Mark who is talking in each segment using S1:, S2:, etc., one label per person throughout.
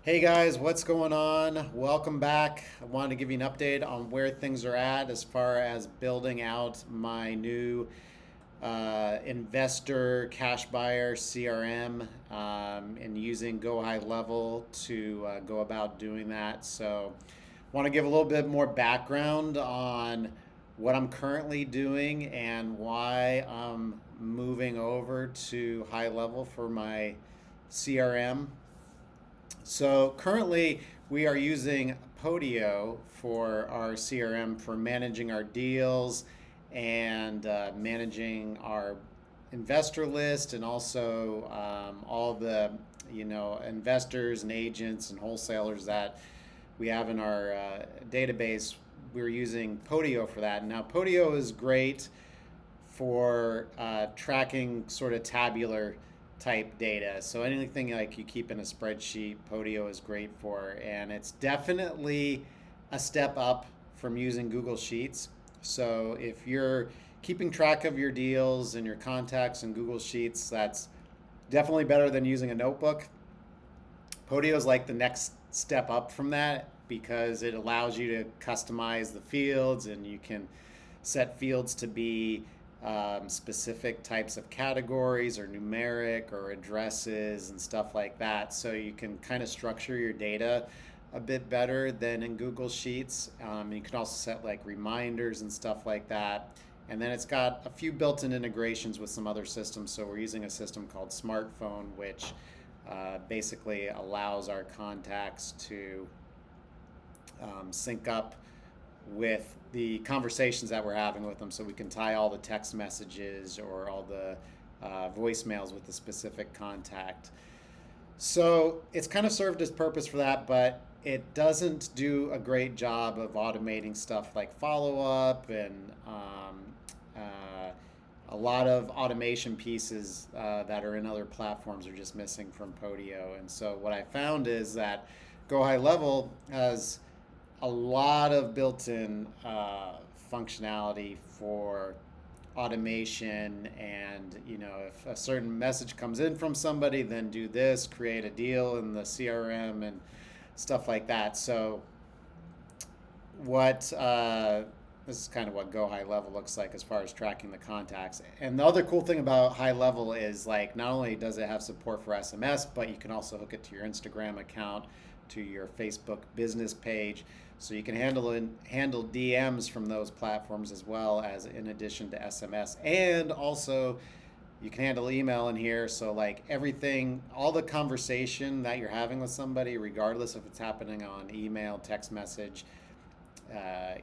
S1: Hey guys, what's going on? Welcome back. I wanted to give you an update on where things are at as far as building out my new investor cash buyer CRM and using GoHighLevel to go about doing that. So, want to give a little bit more background on what I'm currently doing and why I'm moving over to HighLevel for my CRM. So currently we are using Podio for our CRM for managing our deals and managing our investor list and also all the investors and agents and wholesalers that we have in our database. We're using Podio for that. Now Podio is great for tracking sort of tabular type data. So anything like you keep in a spreadsheet, Podio is great for, and it's definitely a step up from using Google Sheets. So if you're keeping track of your deals and your contacts in Google Sheets, that's definitely better than using a notebook. Podio is like the next step up from that because it allows you to customize the fields and you can set fields to be specific types of categories or numeric or addresses and stuff like that. So you can kind of structure your data a bit better than in Google Sheets. You can also set like reminders and stuff like that. And then it's got a few built-in integrations with some other systems. So we're using a system called Smartphone, which basically allows our contacts to sync up with the conversations that we're having with them, so we can tie all the text messages or all the voicemails with the specific contact. So it's kind of served its purpose for that, but it doesn't do a great job of automating stuff like follow-up and a lot of automation pieces that are in other platforms are just missing from Podio. And so what I found is that GoHighLevel has a lot of built-in functionality for automation, and if a certain message comes in from somebody, then do this, create a deal in the CRM and stuff like that. So what this is kind of what GoHighLevel looks like as far as tracking the contacts. And the other cool thing about HighLevel is like not only does it have support for SMS, but you can also hook it to your Instagram account, to your Facebook business page. So you can handle DMs from those platforms as well as in addition to SMS. And also you can handle email in here. So like everything, all the conversation that you're having with somebody, regardless if it's happening on email, text message,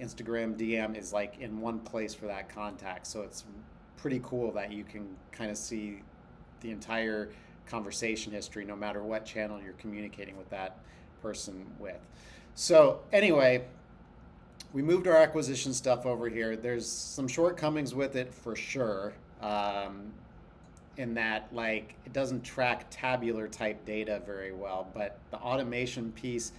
S1: Instagram DM, is like in one place for that contact. So it's pretty cool that you can kind of see the entire conversation history no matter what channel you're communicating with that person with. So anyway, we moved our acquisition stuff over here. There's some shortcomings with it for sure, in that like it doesn't track tabular type data very well, but the automation piece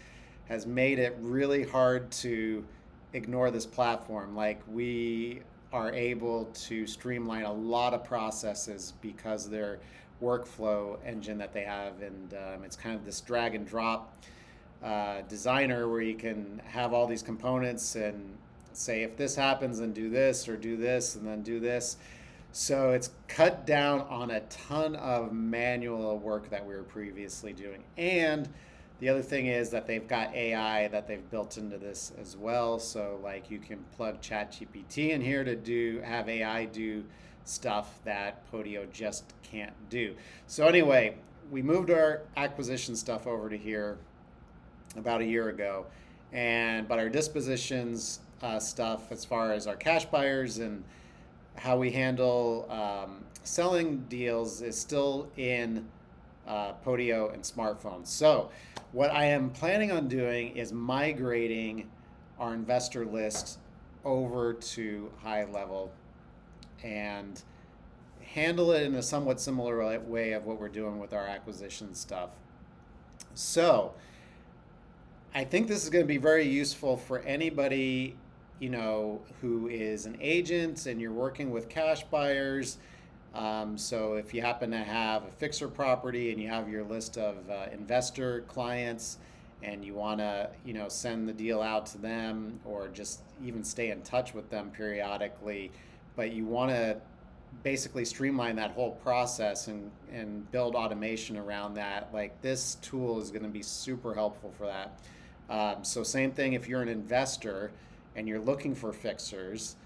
S1: has made it really hard to ignore this platform. Like we are able to streamline a lot of processes because of their workflow engine that they have, and it's kind of this drag and drop designer where you can have all these components and say if this happens then do this, or do this and then do this. So it's cut down on a ton of manual work that we were previously doing. And the other thing is that they've got AI that they've built into this as well. So like you can plug ChatGPT in here to have AI do stuff that Podio just can't do. So anyway, we moved our acquisition stuff over to here about a year ago, but our dispositions stuff as far as our cash buyers and how we handle selling deals is still in Podio and Smartphones. So what I am planning on doing is migrating our investor list over to HighLevel and handle it in a somewhat similar way of what we're doing with our acquisition stuff. So I think this is going to be very useful for anybody, who is an agent and you're working with cash buyers. So if you happen to have a fixer property and you have your list of investor clients and you want to, send the deal out to them or just even stay in touch with them periodically, but you want to basically streamline that whole process and build automation around that, like this tool is going to be super helpful for that. So same thing if you're an investor and you're looking for fixers,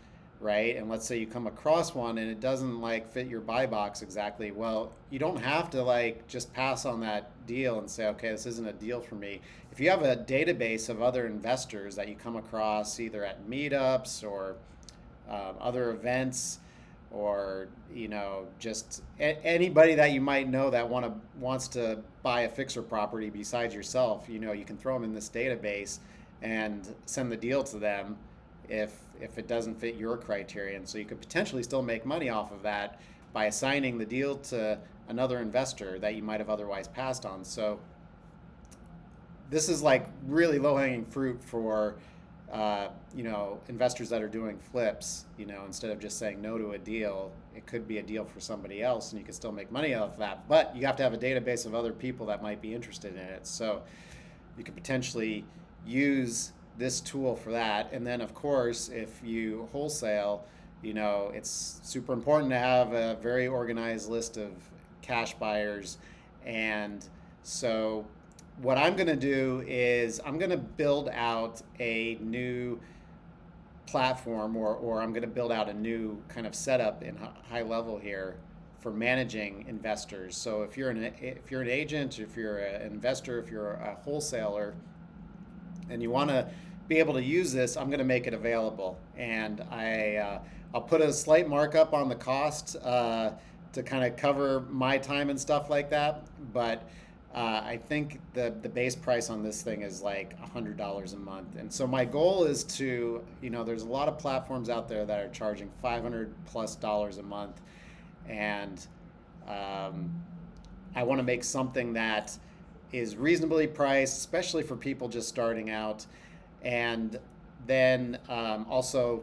S1: right? And let's say you come across one and it doesn't like fit your buy box exactly. Well, you don't have to like just pass on that deal and say, okay, this isn't a deal for me. If you have a database of other investors that you come across either at meetups or other events, or just anybody that you might know that wants to buy a fixer property besides yourself, you can throw them in this database and send the deal to them if it doesn't fit your criterion. So you could potentially still make money off of that by assigning the deal to another investor that you might have otherwise passed on. So this is like really low-hanging fruit for investors that are doing flips. Instead of just saying no to a deal, it could be a deal for somebody else, and you can still make money off of that. But you have to have a database of other people that might be interested in it. So you could potentially use this tool for that. And then, of course, if you wholesale, it's super important to have a very organized list of cash buyers. And so what I'm going to do is I'm going to build out a new platform, or I'm going to build out a new kind of setup in HighLevel here for managing investors. So if you're an agent, if you're an investor, if you're a wholesaler, and you want to be able to use this, I'm going to make it available. And I'll put a slight markup on the cost to kind of cover my time and stuff like that. But I think the base price on this thing is like $100 a month. And so my goal is to, there's a lot of platforms out there that are charging $500+ a month. And I want to make something that is reasonably priced, especially for people just starting out. And then also,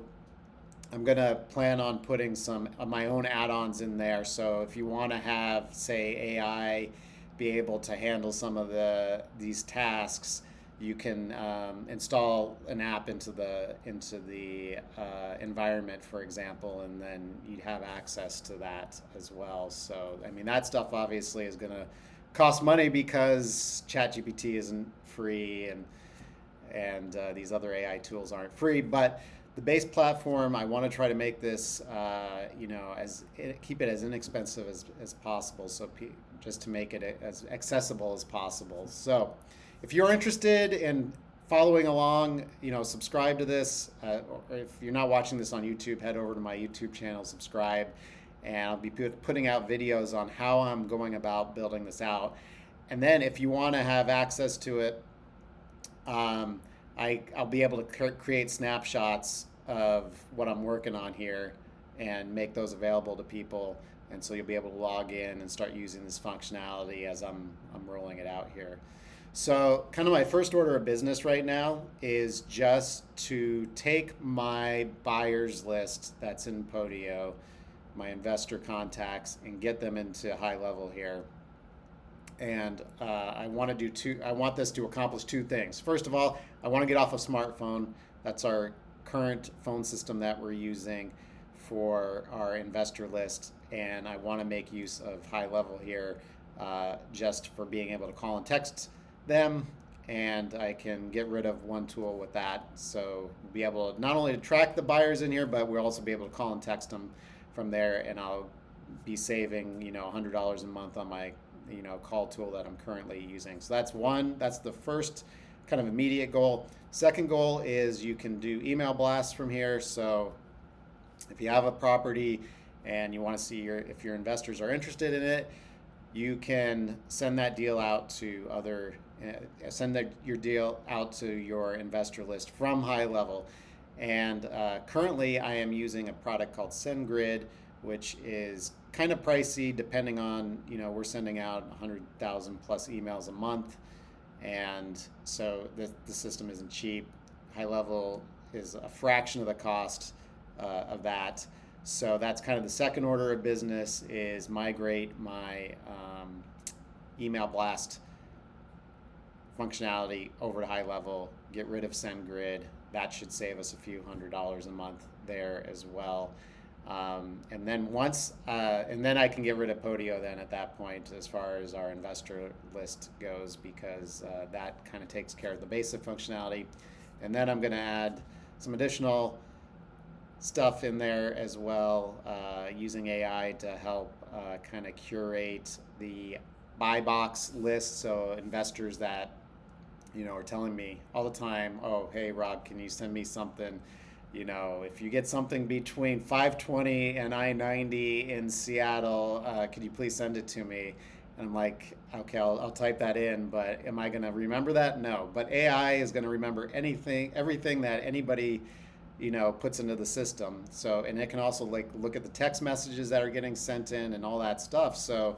S1: I'm going to plan on putting some of my own add-ons in there. So if you want to have, say, AI be able to handle some of these tasks, you can install an app into the environment, for example, and then you'd have access to that as well. So I mean, that stuff obviously is going to cost money because ChatGPT isn't free, and these other AI tools aren't free. But the base platform, I want to try to make this, keep it as inexpensive as possible. So just to make it as accessible as possible. So if you're interested in following along, subscribe to this. Or if you're not watching this on YouTube, head over to my YouTube channel, subscribe, and I'll be putting out videos on how I'm going about building this out. And then if you want to have access to it, I'll be able to create snapshots of what I'm working on here and make those available to people. And so you'll be able to log in and start using this functionality as I'm rolling it out here. So kind of my first order of business right now is just to take my buyers list that's in Podio, my investor contacts, and get them into HighLevel here. And I want this to accomplish two things. First of all, I want to get off a smartphone. That's our current phone system that we're using for our investor list, and I want to make use of HighLevel here just for being able to call and text them, and I can get rid of one tool with that. So we'll be able to not only to track the buyers in here, but we'll also be able to call and text them from there, and I'll be saving $100 a month on my call tool that I'm currently using. So that's the first kind of immediate goal. Second goal is you can do email blasts from here. So if you have a property and you want to see if your investors are interested in it, you can send that deal out to your deal out to your investor list from HighLevel. And currently I am using a product called SendGrid, which is kind of pricey depending on, we're sending out 100,000 plus emails a month. And so the system isn't cheap. HighLevel is a fraction of the cost of that. So that's kind of the second order of business, is migrate my email blast functionality over to HighLevel, get rid of SendGrid. That should save us a few $100s a month there as well. And then I can get rid of Podio then at that point as far as our investor list goes, because that kind of takes care of the basic functionality. And then I'm going to add some additional stuff in there as well, using AI to help kind of curate the buy box list. So investors that are telling me all the time, oh, hey Rob, can you send me something? If you get something between 520 and I-90 in Seattle, could you please send it to me? And I'm like, okay, I'll type that in, but am I going to remember that? No. But AI is going to remember everything that anybody, puts into the system. So, and it can also look at the text messages that are getting sent in and all that stuff. So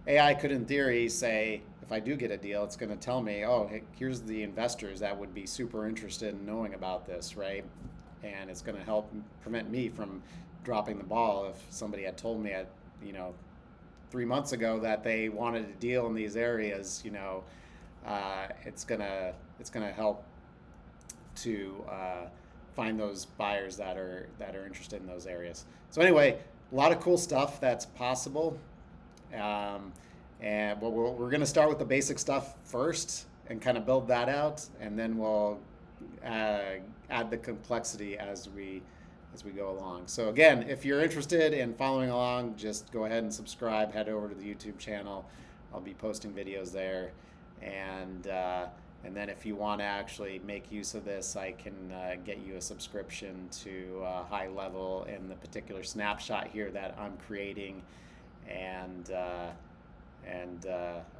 S1: AI could, in theory, say, if I do get a deal, it's going to tell me, oh, hey, here's the investors that would be super interested in knowing about this, right? And it's going to help prevent me from dropping the ball if somebody had told me 3 months ago that they wanted a deal in these areas. It's gonna help to find those buyers that are interested in those areas. So anyway, a lot of cool stuff that's possible. And we're going to start with the basic stuff first and kind of build that out, and then we'll add the complexity as we go along. So again, if you're interested in following along, just go ahead and subscribe. Head over to the YouTube channel. I'll be posting videos there, and then if you want to actually make use of this, I can get you a subscription to HighLevel and the particular snapshot here that I'm creating, and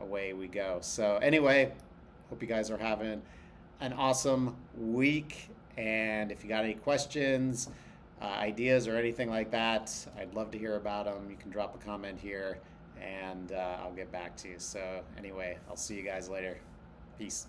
S1: away we go. So anyway, hope you guys are having an awesome week, and if you got any questions, ideas, or anything like that, I'd love to hear about them. You can drop a comment here, and I'll get back to you. So anyway, I'll see you guys later. Peace.